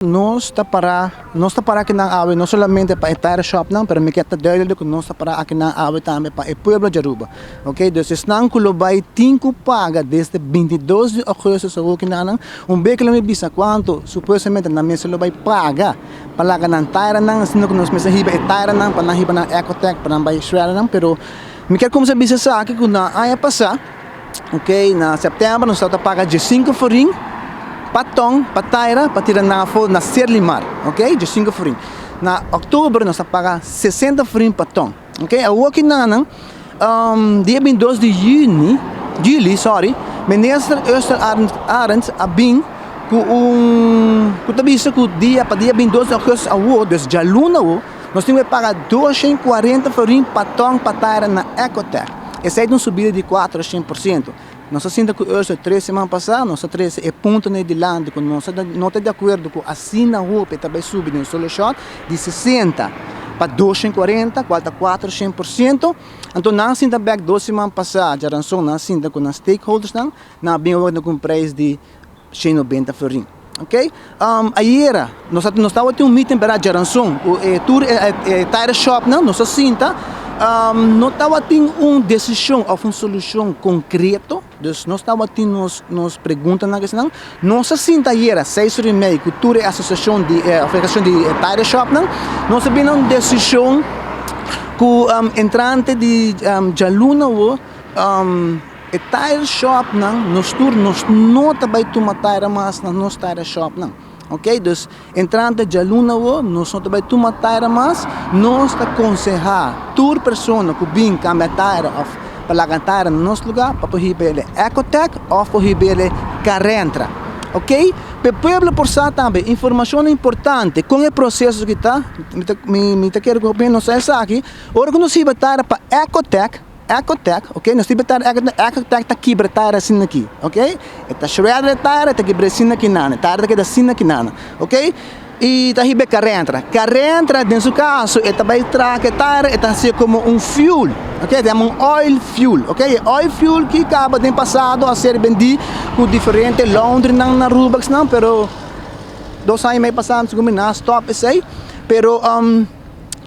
Nós está para aqui na awe não somente para entire shop não, pero me quer dele que nós está para aqui na awe também para o pueblo de Aruba, ok? Então estão colobai tinco paga desde 22 de agosto so que não beco me bisa quanto supostamente na mesa lo vai paga para lá na entire não sino que nós mesa hiba entire não para na hiba na ecotech para na vai shredder não, pero me quer como se bisa sa aqui que na aí passar, ok? Na setembro nós está paga de 5 forinhos patong, pataira, patira na fo na Serlimar, ok? De 5 forinhos. Na outubro nós paga 60 forinhos patong, ok? A outra na dia 22 de julho, sorry, minister Öster Arends abin com tabisa com dia para dia 22 de agosto a o des jaluna o nós temos que pagar 240 forinhos patong pataira na Ecotech. Essa é uma subida de 400%. Nós ainda que hoje, 3 semanas passadas, nós 3 é ponto de lado, que nós não está de acordo com assim na rua, também subir no solo shot de 60 para 240, quase 400%. Então, nós ainda back 2 semanas passadas, já rançou nós ainda com os stakeholders, nós bem hoje com preço de 190 florim. Ok? Ayer, nós estávamos tendo meeting para a rançou, o tour tire shop, nós ainda não estava tendo uma decisão ou uma solução concreta, então nós estava tendo nos perguntas na questão, nós assim ayer 6h30 cultura associação de aplicação de tire shop, nós tivemos uma decisão com entrante de jaluna o tire shop nós não também tomar tire mas nós tire shop ok, então entrante de aluna nós não também tomar tire mas nós aconselhar toda pessoa que vem cambiar tire para cantar no nosso lugar para poder ele Ecotech ou poder ele Carrentra, ok? Para o povo por ça também informação importante com o processo que está me quero que não sei aqui ora que nós vamos para Ecotech, ok? Nós temos que Ecotech está quebrada assim aqui, ok? Está shredder tire, está quebrada assim aqui nana, tire está assim aqui nana, ok? E está hibe Carrentra, nesse caso, está bem traque tire, está assim como fuel, ok? Tem oil fuel, ok? Oil fuel que acaba de passado a ser vendido com diferentes Londres na Rubax não, pero 2 anos mais passado como na stop esse, pero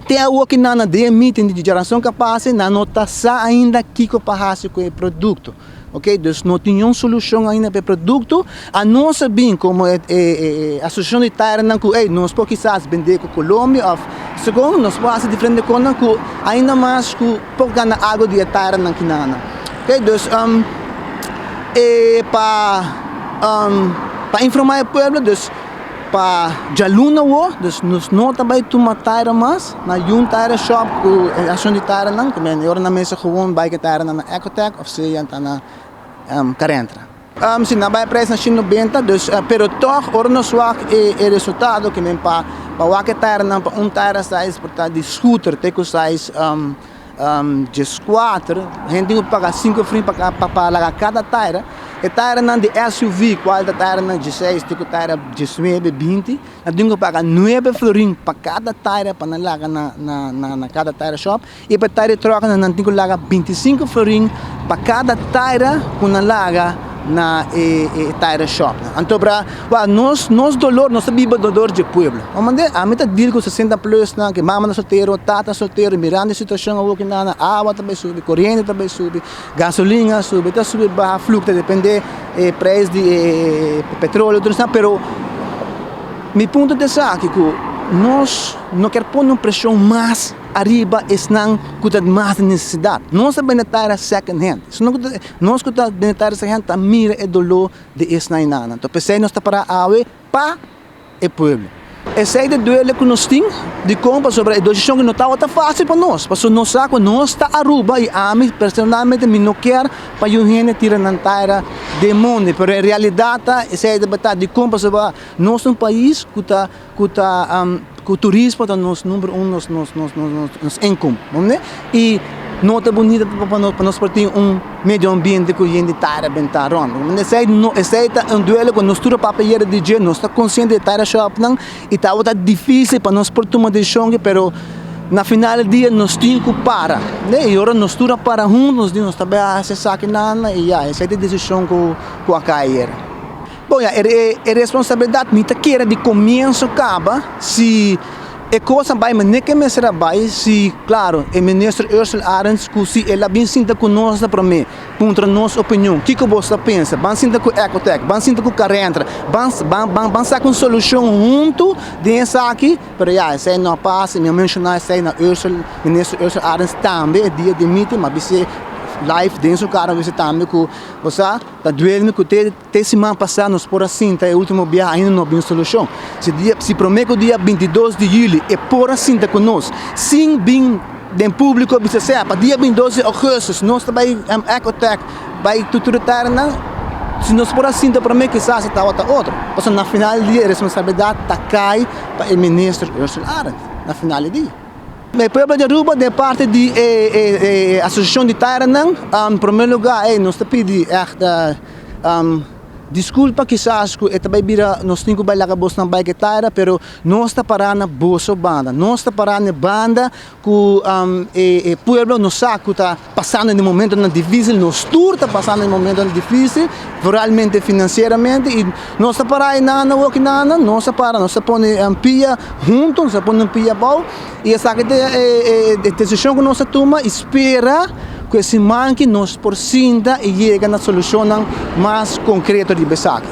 tem algo que na de meeting de geração capaz na nota ainda que comparado com o produto, ok? Então não tem uma solução ainda para o produto, a nossa bem como a associação de tire não que nós podemos vender com Colômbia, ou segundo nós podemos fazer diferente com que ainda mais que pouco ganha água de tire não que nada, ok? Então para informar o povo, para jaluna nós não também tomar tire mas na tire shop a ação de tire não que melhor na mesa gewoon bike tire na Ecotech ou se anta na Carrentra. Se na vai preço na 190, pero toch ora nós o resultado que men para o tire não para tire size portanto de scooter tem que size de 4, a gente tem que pagar 5 free para cada tire. E tire não de SUV, qual da tire não de 16, tem que tire de 19, 20, nós temos que pagar 9 florim para cada tire para lagar na cada tire shop e para tire troca nós temos que lagar 25 florim para cada tire com laga na tire shop. Então para nós dolor, nós viva dolor de pueblo. A mim tá deal com 60 plus que mama na solteiro, tata solteiro, mirando a situação o que na água também sube, corrente também sube, gasolina sube, tá sube barra fluxo depende preço de petróleo tudo isso, pero mi ponto de aqui que nós não quer pôr uma pressão mais arriba estão com mais necessidade. Nós também tira second hand. Nós que tira second hand mira o dolor de esse nana. Então pensei nós para a para o povo. Essa é a duelo que nós temos de compra sobre a decisão que não está fácil para nós. Porque nós sabemos que nós está a Aruba e a mim personalmente me não quer para eu gente tirar na tira de mundo. Mas em realidade essa é a batata de compra sobre nós um país que está que o turismo é nosso número 1 nos income, e não é bonita para nós ter meio ambiente que a gente está a bentar. Esse é duelo com nós tudo papel de dia, nós está consciente de estar shop não e está difícil para nós por tomar decisão, pero na final do dia nós temos que parar, e agora nós tudo para juntos, nós também acessar que nada e essa é a decisão que a cair. Bom, é responsabilidade muita queira de começo acaba se é coisa vai mas nem que me será vai se claro o ministro Ursula Arens que se ela bem sinta conosco para mim contra nossa opinião que você pensa vão sinta com Ecotec vão sinta com Carentra vão sacar uma solução junto dessa aqui para já sei não passa me mencionar sei na Ursula ministro Ursula Arens também dia de meeting mas você live dentro do carro você também com você tá doendo que até semana passada nos por assim tá o último dia ainda não tem solução se promete o dia 22 de julho é por assim tá conosco sim bem dem público bisa para dia 22 de agosto nós também Ecotec vai tutoritar na se nós por assim tá promete que sai tá outra porque na final do dia a responsabilidade tá cai para o ministro Ursula Arens na final do dia. O povo de Aruba, de parte da Associação de Tairang, em primeiro lugar, nós pedimos desculpa quizás que também vira nós temos que bailar a bolsa na bike Taira, pero nós está parando bolsa banda, nós está parando banda que o povo não sabe que está passando em momento difícil, nós tour está passando em momento difícil, realmente financeiramente e nós está parando nós está pondo pia junto, nós está pondo pia bom e essa decisão que nós toma espera que esse manque nos por cinta e chega na solução mais concreta de Besaque.